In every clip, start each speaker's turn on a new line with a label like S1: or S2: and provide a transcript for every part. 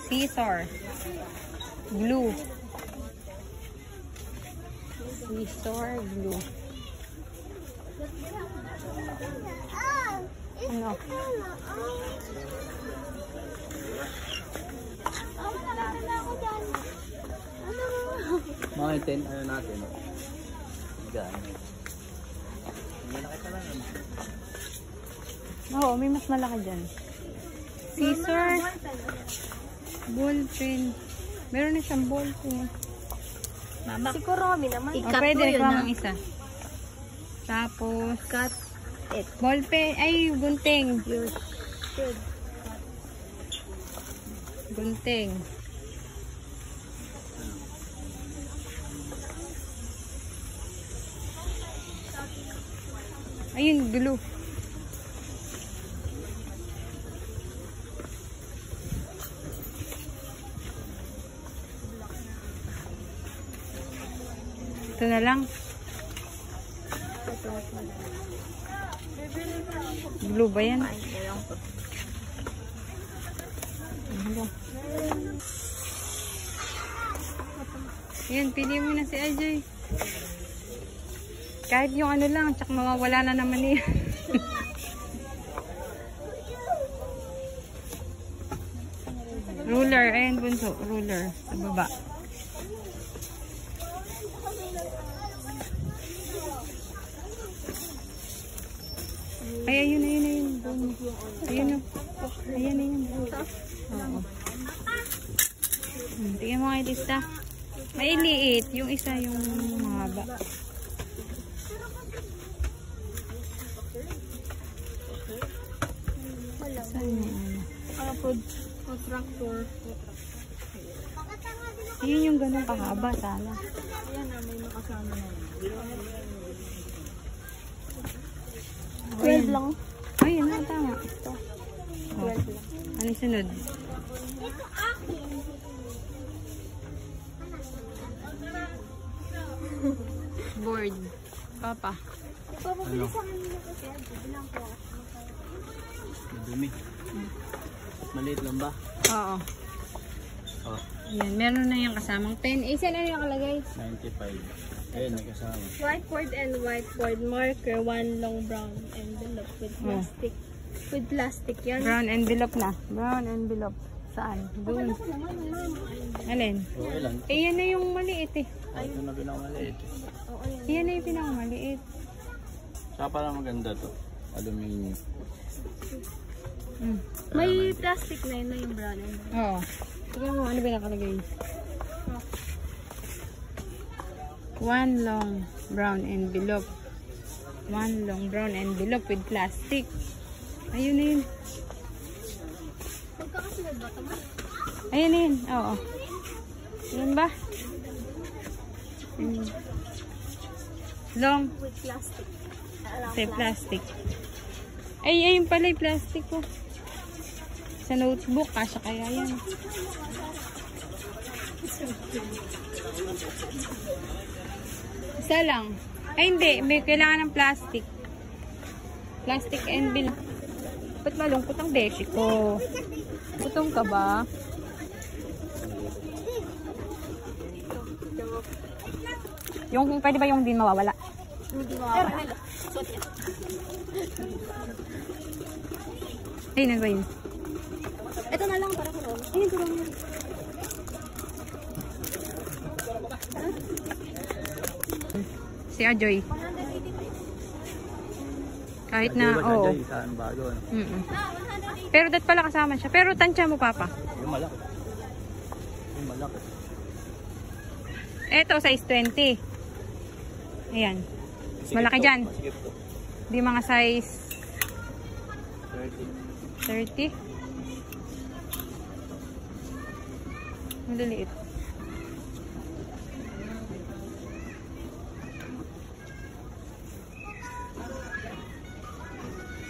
S1: Scissor. Glue. Scissor, glue. Ano?
S2: Mga 10, ano natin? Diyan. Malaki pa lang.
S1: Oo, may mas malaki dyan. Scissor. Ball pen. Meron na siyang ball pen.
S3: Mama, si Kuromi naman.
S1: Pwede reklamo ang isa. Tapos,
S3: Cut it.
S1: ball pen. Ay, gunting.
S3: You should.
S1: Gunting. Ayun, glue. Ito na lang. Glue ba yan? Yan, pili mo na si Ajay. Kahit yung ano lang, tsak mawawala na naman eh. Ruler, ayan bunso, ruler sa baba. Ay, ayun. Ayun o. Ayun. Oo. Tingnan mo nga lista. May liit. Yung isa yung mahaba.
S3: Tractor.
S1: Ayun yung ganun kahaba sana.
S3: Ayan na, may makasama na.
S1: 12
S3: lang.
S1: Ayun na, tama. Ito.
S3: 12 lang.
S1: Ano yung sunod? Board. Papa.
S2: Ano? Madumi. Maliit lang ba?
S1: Oo.
S2: Oh,
S1: Yan, meron na yung kasamang pen. Eh, saan ano yung kalagay?
S2: 95. Ayun, may kasama.
S3: Whiteboard and whiteboard marker, one long brown envelope with plastic. With plastic yan.
S1: Brown envelope na. Brown envelope. Saan? Doon. Alin?
S2: Okay lang.
S1: Eh, yan na yung maliit eh.
S2: Ito na pinakamaliit.
S3: Oo, yan.
S1: Yan na yung pinakamaliit.
S2: Saka parang maganda to. Aluminium.
S3: May plastic na yun na yung brown envelope.
S1: Oo. Tignan mo, ano ba nakalagay? One long brown envelope. One long brown envelope with plastic. Ayun na yun.
S3: Magkakasunod ba ito?
S1: Ayun na yun. Oo. Yun ba? Long.
S3: With plastic.
S1: Say plastic. Ay, ayun pala yung plastic ko. Sa notebook, kasya kaya yan. Isa lang. Ay, hindi. May kailangan ng plastic. Plastic envelope. Ba't malungkot ang beshi ko? Gutom ka ba? Yung, pwede ba yung din mawawala?
S3: Hindi mawawala.
S1: Ay, ano ba yun?
S3: Ito na lang para ko.
S1: Ay, ito lang. Si Ajoy. Kahit na, oo.
S2: Saan bago?
S1: Pero dat pala kasama siya. Pero tansya mo, Papa.
S2: Yung malaki. Yung malaki.
S1: Ito, size 20. Ayan. Malaki dyan. Di mga size 30. Maliliit.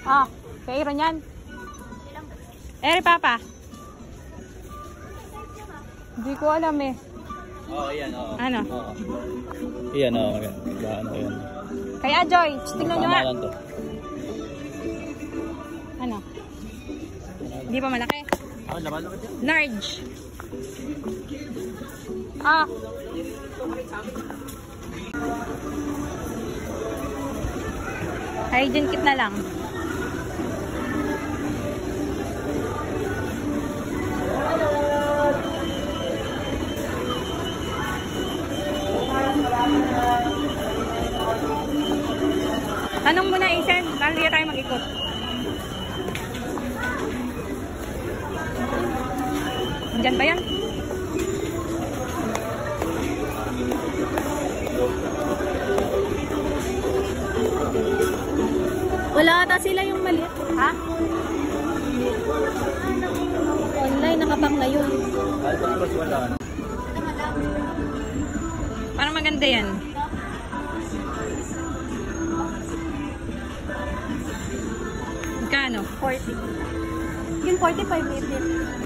S1: Ah, kairo niyan. Papa. Hindi ko alam eh.
S2: Oo, yan. Oo.
S1: Ano?
S2: Oo. Yan, oo. Ano yan?
S1: Kaya Joy, tingnan nyo nga.
S2: Tama lang to.
S1: Ano? Hindi pa malaki?
S2: Laman lang ito.
S1: Large. Ah. Hygiene kit na lang. Tanong mo na, Isen. Lalo tayo mag-ikot. Diyan ba yan?
S3: Wala ata sila yung maliit.
S1: Ha?
S3: Online, nakapang na yun.
S2: Albatross wala.
S1: Parang maganda yan. Magkano?
S3: 40. Yung 45 minutes.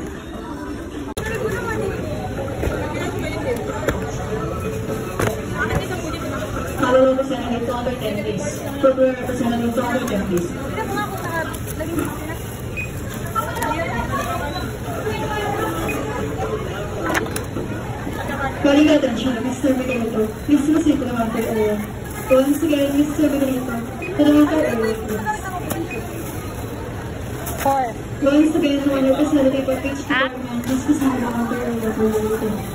S4: Follow Representative Robert Tempis. Further Representative Robert Tempis. Calling attention, Mr. Vigilito. Please proceed to the matter area. Once again, Mr. Vigilito, to the matter area, please.
S1: 4.
S4: Once again, one representative of each department, please proceed to the matter area, please.